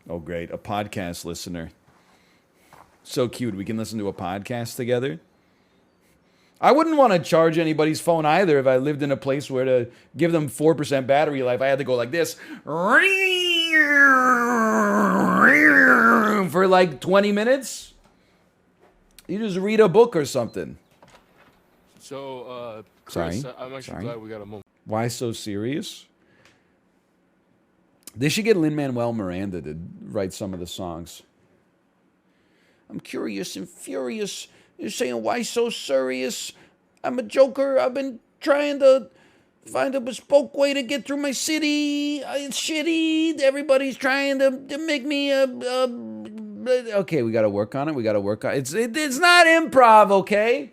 Oh, great. A podcast listener. So cute. We can listen to a podcast together. I wouldn't want to charge anybody's phone either if I lived in a place where to give them 4% battery life, I had to go like this for like 20 minutes. You just read a book or something. So, Sorry. Chris, I'm actually glad we got a moment. Why so serious? They should get Lin-Manuel Miranda to write some of the songs. I'm curious and furious. You're saying, why so serious? I'm a joker. I've been trying to find a bespoke way to get through my city. It's shitty. Everybody's trying to make me okay, we got to work on it. We got to work on it. It's not improv, okay?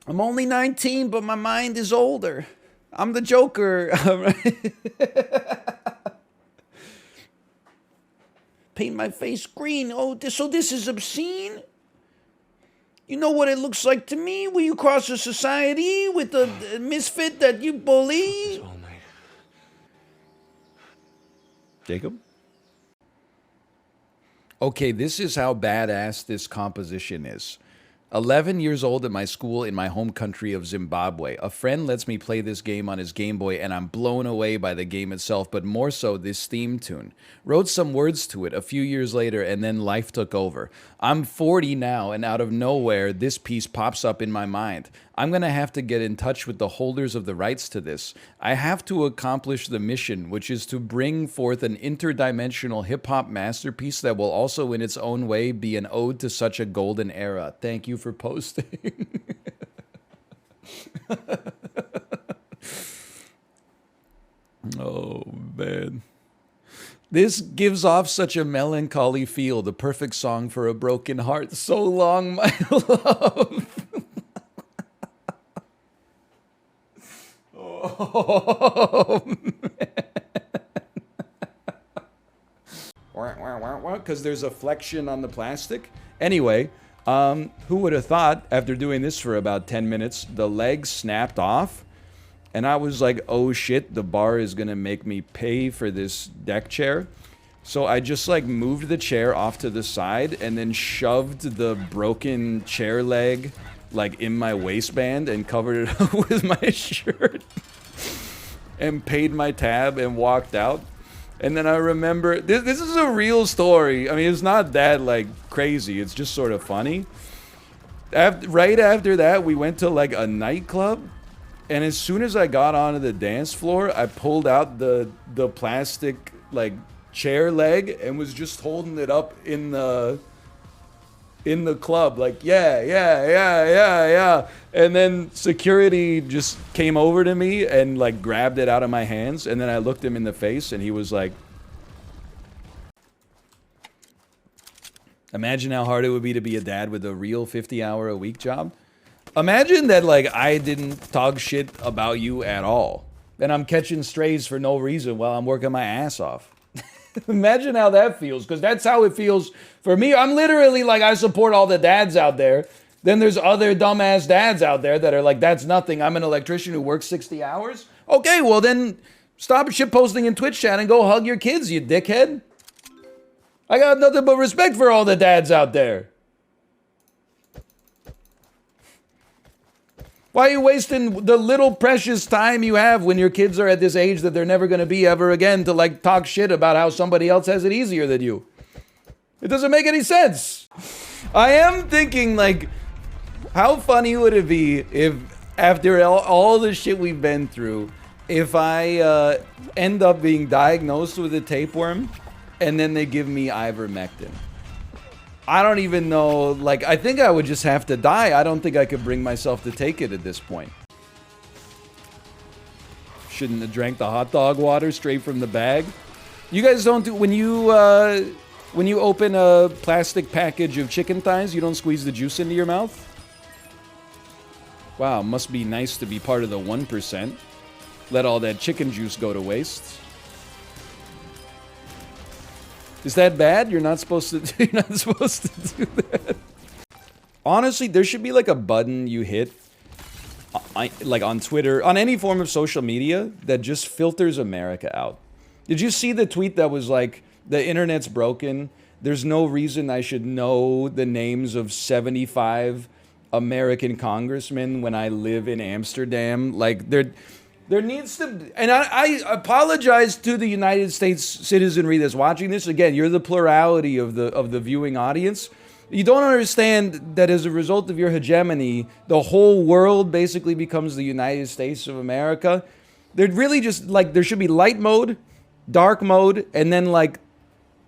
I'm only 19, but my mind is older. I'm the Joker. Paint my face green. Oh, so this is obscene? You know what it looks like to me? Will you cross a society with the misfit that you bully? All night. Jacob? Okay, this is how badass this composition is. 11 years old at my school in my home country of Zimbabwe. A friend lets me play this game on his Game Boy and I'm blown away by the game itself, but more so this theme tune. Wrote some words to it a few years later and then life took over. I'm 40 now and out of nowhere this piece pops up in my mind. I'm gonna have to get in touch with the holders of the rights to this. I have to accomplish the mission, which is to bring forth an interdimensional hip-hop masterpiece that will also in its own way be an ode to such a golden era. Thank you for posting. Oh, man. This gives off such a melancholy feel, the perfect song for a broken heart. So long, my love. Oh, man. Because there's a flexion on the plastic. Anyway, who would have thought after doing this for about 10 minutes, the leg snapped off? And I was like, oh shit, the bar is going to make me pay for this deck chair. So I just like moved the chair off to the side and then shoved the broken chair leg like in my waistband and covered it up with my shirt and paid my tab and walked out. And then I remember, this is a real story. I mean, it's not that like crazy. It's just sort of funny. Right after that, we went to like a nightclub. And as soon as I got onto the dance floor, I pulled out the plastic like chair leg and was just holding it up in the club, like yeah. And then security just came over to me and like grabbed it out of my hands. And then I looked him in the face and he was like, imagine how hard it would be to be a dad with a real 50-hour-a-week job. Imagine that, like, I didn't talk shit about you at all. And I'm catching strays for no reason while I'm working my ass off. Imagine how that feels, because that's how it feels for me. I'm literally like, I support all the dads out there. Then there's other dumbass dads out there that are like, that's nothing. I'm an electrician who works 60 hours. Okay, well then stop shit posting in Twitch chat and go hug your kids, you dickhead. I got nothing but respect for all the dads out there. Why are you wasting the little precious time you have when your kids are at this age that they're never going to be ever again to like talk shit about how somebody else has it easier than you? It doesn't make any sense. I am thinking like, how funny would it be if after all the shit we've been through, if I end up being diagnosed with a tapeworm and then they give me ivermectin? I don't even know, like, I think I would just have to die. I don't think I could bring myself to take it at this point. Shouldn't have drank the hot dog water straight from the bag. You guys don't do, when you open a plastic package of chicken thighs, you don't squeeze the juice into your mouth? Wow, must be nice to be part of the 1%. Let all that chicken juice go to waste. Is that bad? You're not supposed to do that. Honestly, there should be like a button you hit like on Twitter, on any form of social media that just filters America out. Did you see the tweet that was like, the internet's broken? There's no reason I should know the names of 75 American congressmen when I live in Amsterdam. Like, there needs to, and I apologize to the United States citizenry that's watching this. Again, you're the plurality of the viewing audience. You don't understand that as a result of your hegemony, the whole world basically becomes the United States of America. They're really just like, there should be light mode, dark mode, and then like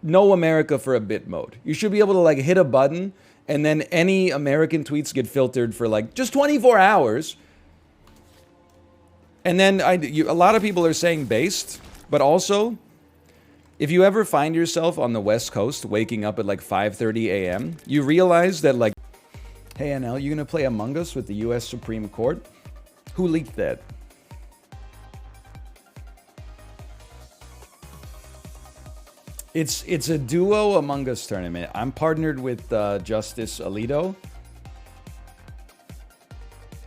no America for a bit mode. You should be able to like hit a button and then any American tweets get filtered for like just 24 hours. And then a lot of people are saying based, but also if you ever find yourself on the West Coast waking up at like 5:30 a.m., you realize that like, hey NL, you gonna play Among Us with the US Supreme Court? Who leaked that? It's a duo Among Us tournament. I'm partnered with Justice Alito.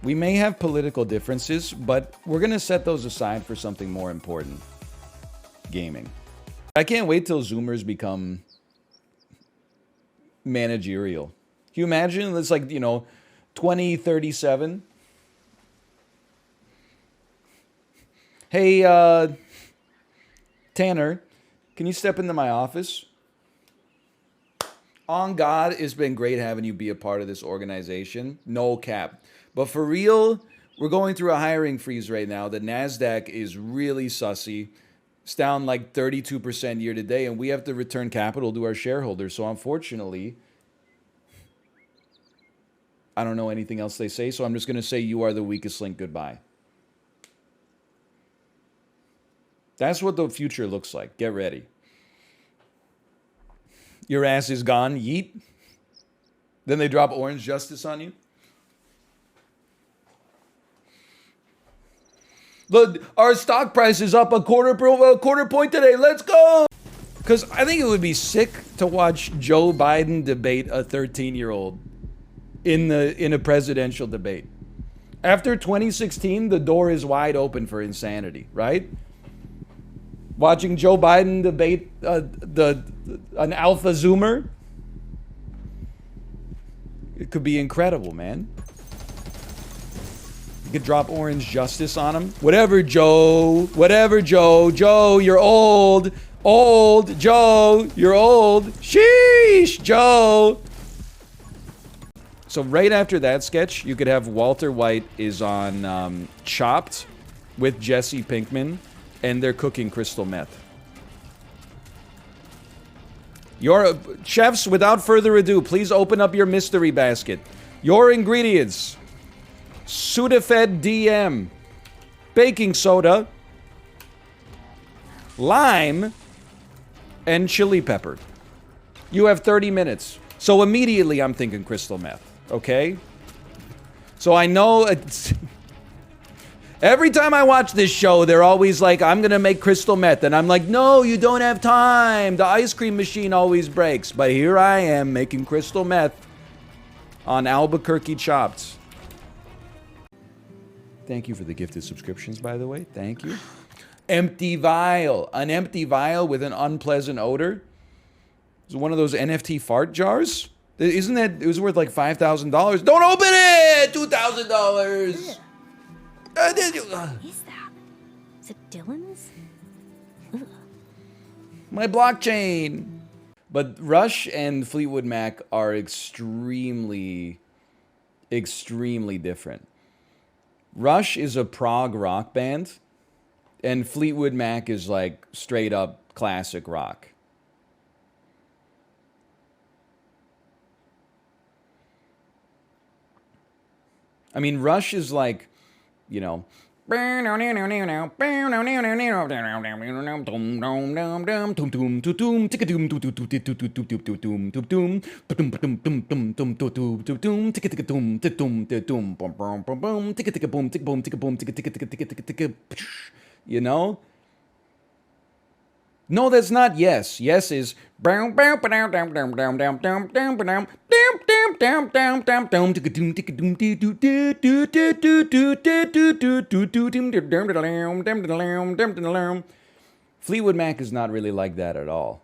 We may have political differences, but we're going to set those aside for something more important. Gaming. I can't wait till Zoomers become managerial. Can you imagine? It's like, 2037. Hey, Tanner, can you step into my office? On God, it's been great having you be a part of this organization. No cap. But for real, we're going through a hiring freeze right now. The NASDAQ is really sussy. It's down like 32% year to date, and we have to return capital to our shareholders. So unfortunately, I don't know anything else they say, so I'm just going to say you are the weakest link. Goodbye. That's what the future looks like. Get ready. Your ass is gone. Yeet. Then they drop Orange Justice on you. Look, our stock price is up a quarter point today. Let's go. Because I think it would be sick to watch Joe Biden debate a 13-year-old in a presidential debate. After 2016, the door is wide open for insanity, right? Watching Joe Biden debate an alpha Zoomer, it could be incredible, man. You could drop Orange Justice on him. Whatever, Joe. Whatever, Joe. Joe, you're old. Old. Joe, you're old. Sheesh, Joe. So right after that sketch, you could have Walter White is on Chopped with Jesse Pinkman, and they're cooking crystal meth. Your chefs, without further ado, please open up your mystery basket. Your ingredients: Sudafed DM, baking soda, lime, and chili pepper. You have 30 minutes. So immediately I'm thinking crystal meth, okay? So I know every time I watch this show, they're always like, I'm gonna make crystal meth. And I'm like, no, you don't have time. The ice cream machine always breaks. But here I am making crystal meth on Albuquerque Chopped. Thank you for the gifted subscriptions, by the way. Thank you. Empty vial. An empty vial with an unpleasant odor. Is it one of those NFT fart jars? Isn't that, it was worth like $5,000. Don't open it! $2,000! What is that? Is it Dylan's? Ugh. My blockchain. But Rush and Fleetwood Mac are extremely different. Rush is a prog rock band, and Fleetwood Mac is like straight up classic rock. I mean, Rush is like, No, that's not yes. Yes is Fleetwood Mac is not really like that at all.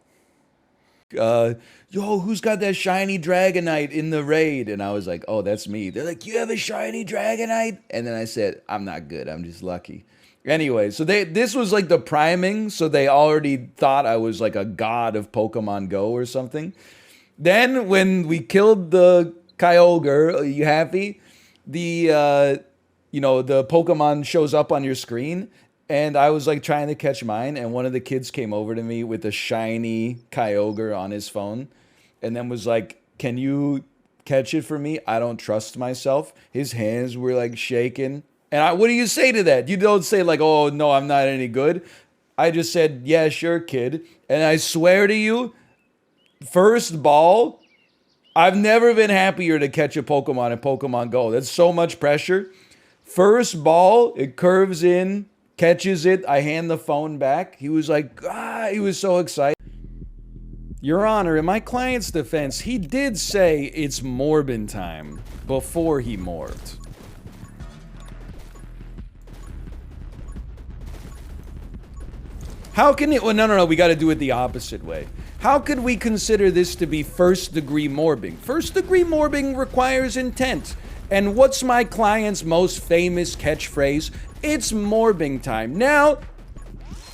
Yo, who's got that shiny Dragonite in the raid? And I was like, oh, that's me. They're like, you have a shiny Dragonite? And then I said, I'm not good. I'm just lucky. Anyway, so this was like the priming. So they already thought I was like a god of Pokemon Go or something. Then when we killed the Kyogre, are you happy? The, you know, the Pokemon shows up on your screen. And I was like trying to catch mine, and one of the kids came over to me with a shiny Kyogre on his phone, and then was like, can you catch it for me? I don't trust myself. His hands were like shaking. And what do you say to that? You don't say like, oh no, I'm not any good. I just said, yeah, sure, kid. And I swear to you, first ball, I've never been happier to catch a Pokemon in Pokemon Go. That's so much pressure. First ball, it curves in, catches it, I hand the phone back. He was like, he was so excited. Your Honor, in my client's defense, he did say it's Morbin time before he morbed. How can it, well, no, we gotta do it the opposite way. How could we consider this to be first-degree morbing? First-degree morbing requires intent. And what's my client's most famous catchphrase? It's morbing time. Now,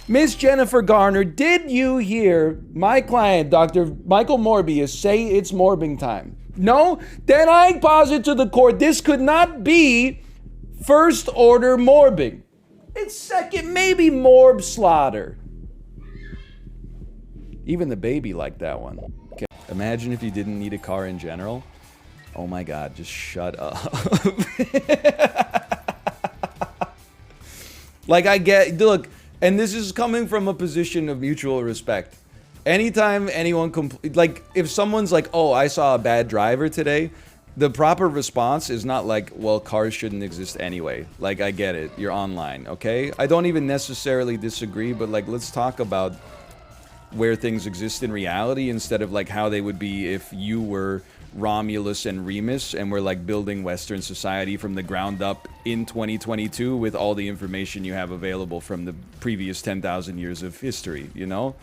Miss Jennifer Garner, did you hear my client, Dr. Michael Morbius, say it's morbing time? No? Then I posit to the court this could not be first-order morbing. It's second, maybe morb slaughter. Even the baby liked that one. Okay. Imagine if you didn't need a car in general. Oh my God, just shut up. Like I get, look, and this is coming from a position of mutual respect. Anytime anyone, like if someone's like, oh, I saw a bad driver today, the proper response is not like, well, cars shouldn't exist anyway. Like, I get it, you're online, okay? I don't even necessarily disagree, but like, let's talk about where things exist in reality instead of like how they would be if you were Romulus and Remus and we're like building Western society from the ground up in 2022 with all the information you have available from the previous 10,000 years of history, you know?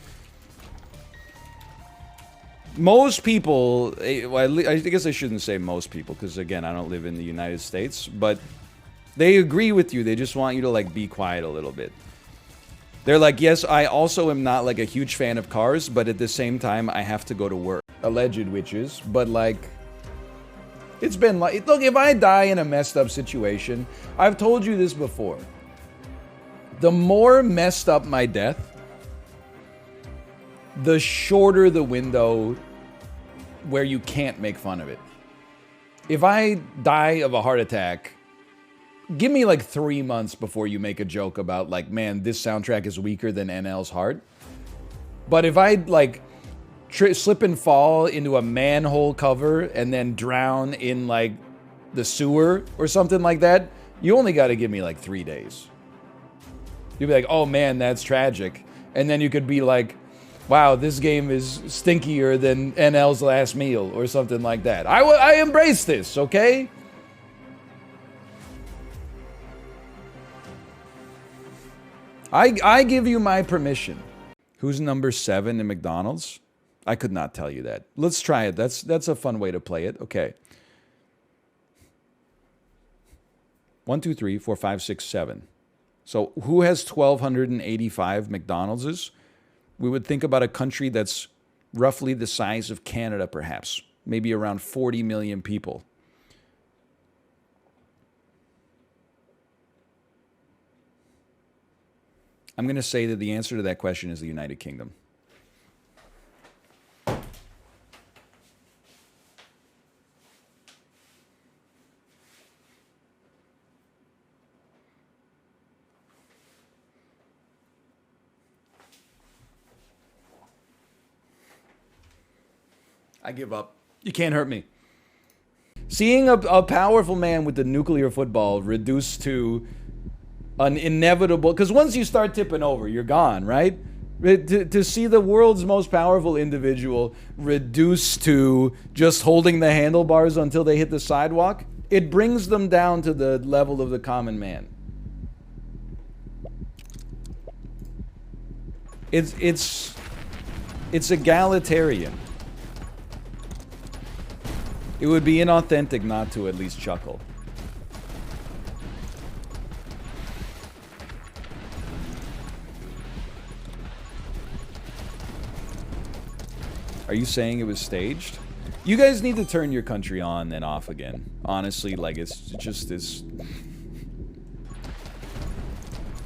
Most people, well, I guess I shouldn't say most people because again, I don't live in the United States, but they agree with you. They just want you to like be quiet a little bit. They're like, yes, I also am not like a huge fan of cars, but at the same time, I have to go to work. Alleged witches, but like, it's been like, look, if I die in a messed up situation, I've told you this before. The more messed up my death, the shorter the window where you can't make fun of it. If I die of a heart attack, give me like 3 months before you make a joke about like, man, this soundtrack is weaker than NL's heart. But if I like slip and fall into a manhole cover and then drown in like the sewer or something like that, you only got to give me like 3 days. You'll be like, oh man, that's tragic. And then you could be like, wow, this game is stinkier than NL's last meal or something like that. I embrace this, okay? I give you my permission. Who's number 7 in McDonald's? I could not tell you that. Let's try it. That's a fun way to play it. Okay. 1, 2, 3, 4, 5, 6, 7. So who has 1,285 McDonald's? We would think about a country that's roughly the size of Canada, perhaps. Maybe around 40 million people. I'm going to say that the answer to that question is the United Kingdom. I give up. You can't hurt me. Seeing a powerful man with the nuclear football reduced to an inevitable... Because once you start tipping over, you're gone, right? To see the world's most powerful individual reduced to just holding the handlebars until they hit the sidewalk, it brings them down to the level of the common man. It's egalitarian. It would be inauthentic not to at least chuckle. Are you saying it was staged? You guys need to turn your country on and off again. Honestly, like, it's just this...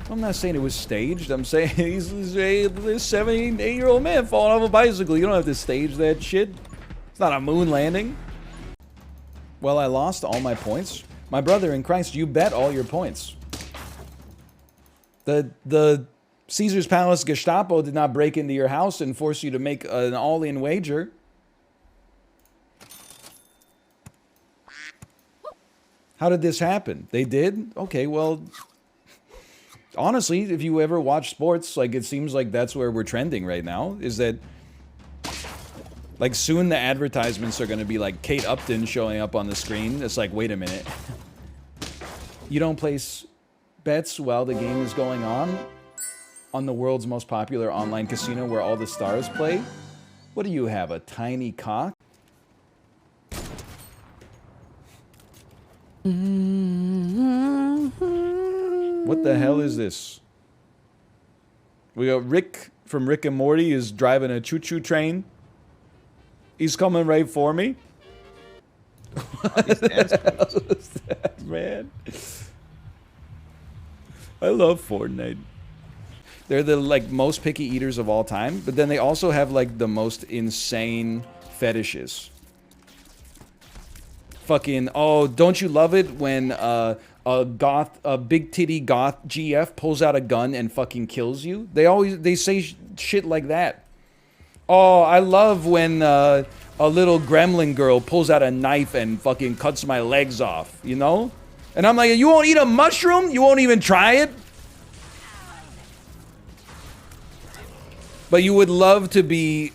I'm not saying it was staged. I'm saying he's a 78-year-old man falling off a bicycle. You don't have to stage that shit. It's not a moon landing. Well, I lost all my points. My brother in Christ, you bet all your points. The Caesar's Palace Gestapo did not break into your house and force you to make an all-in wager. How did this happen? They did? Okay, well... Honestly, if you ever watch sports, like, it seems like that's where we're trending right now, is that... Like, soon the advertisements are gonna be like Kate Upton showing up on the screen. It's like, wait a minute. You don't place bets while the game is going on the world's most popular online casino where all the stars play? What do you have, a tiny cock? What the hell is this? We got Rick from Rick and Morty is driving a choo-choo train. He's coming right for me. What the hell is that, man? I love Fortnite. They're the, like, most picky eaters of all time, but then they also have, like, the most insane fetishes. Fucking, oh, don't you love it when, a big titty goth GF pulls out a gun and fucking kills you? They say shit like that. Oh, I love when, a little gremlin girl pulls out a knife and fucking cuts my legs off, you know? And I'm like, you won't eat a mushroom? You won't even try it? But you would love to be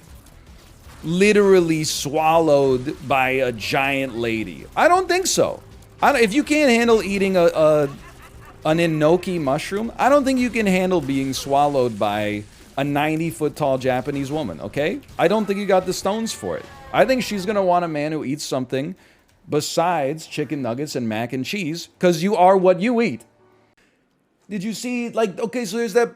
literally swallowed by a giant lady. I don't think so. If you can't handle eating an enoki mushroom, I don't think you can handle being swallowed by a 90-foot-tall Japanese woman, okay? I don't think you got the stones for it. I think she's gonna want a man who eats something besides chicken nuggets and mac and cheese, because you are what you eat. Did you see, like, okay, so there's that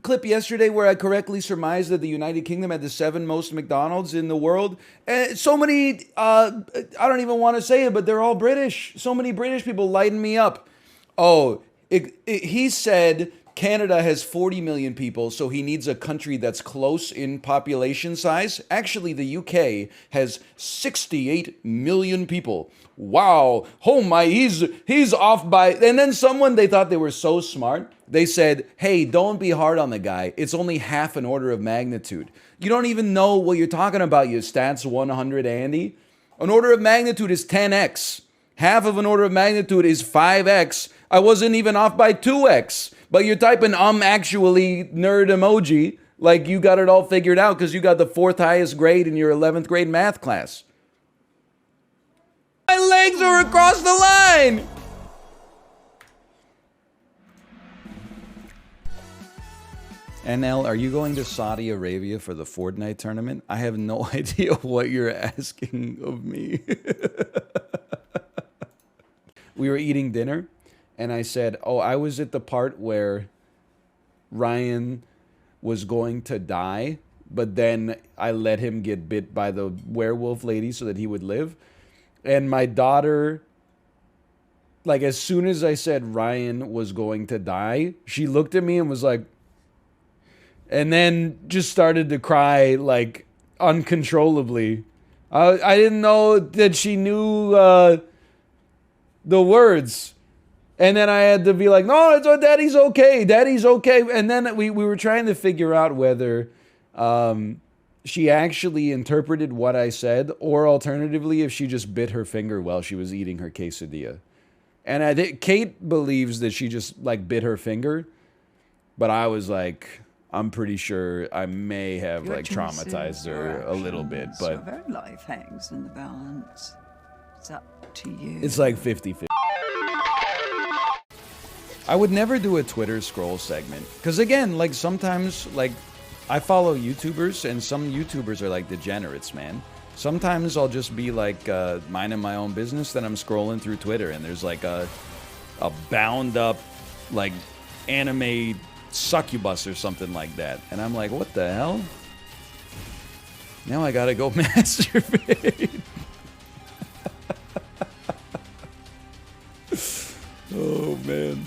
clip yesterday where I correctly surmised that the United Kingdom had the 7 most McDonald's in the world. And so many, I don't even want to say it, but they're all British. So many British people lighting me up. Oh, he said Canada has 40 million people, so he needs a country that's close in population size. Actually, the UK has 68 million people. Wow. Oh my, he's off by... And then someone, they thought they were so smart. They said, hey, don't be hard on the guy. It's only half an order of magnitude. You don't even know what you're talking about, you stats 100 Andy. An order of magnitude is 10x. Half of an order of magnitude is 5x. I wasn't even off by 2x. But you're typing actually nerd emoji like you got it all figured out because you got the 4th highest grade in your 11th grade math class. My legs are across the line! NL, are you going to Saudi Arabia for the Fortnite tournament? I have no idea what you're asking of me. We were eating dinner, and I said, oh, I was at the part where Ryan was going to die, but then I let him get bit by the werewolf lady so that he would live. And my daughter, like, as soon as I said Ryan was going to die, she looked at me and was like, and then just started to cry, like, uncontrollably. I didn't know that she knew the words. And then I had to be like, no, it's, Daddy's okay. Daddy's okay. And then we were trying to figure out whether she actually interpreted what I said, or alternatively, if she just bit her finger while she was eating her quesadilla. And I think Kate believes that she just, like, bit her finger. But I was like... I'm pretty sure I may have, like, traumatized her a little bit, but... Your own life hangs in the balance. It's up to you. It's like 50-50. I would never do a Twitter scroll segment. Because again, like sometimes, like I follow YouTubers and some YouTubers are like degenerates, man. Sometimes I'll just be like minding my own business, then I'm scrolling through Twitter and there's like a bound up like anime succubus or something like that. And I'm like, what the hell? Now I gotta go masturbate. Oh man.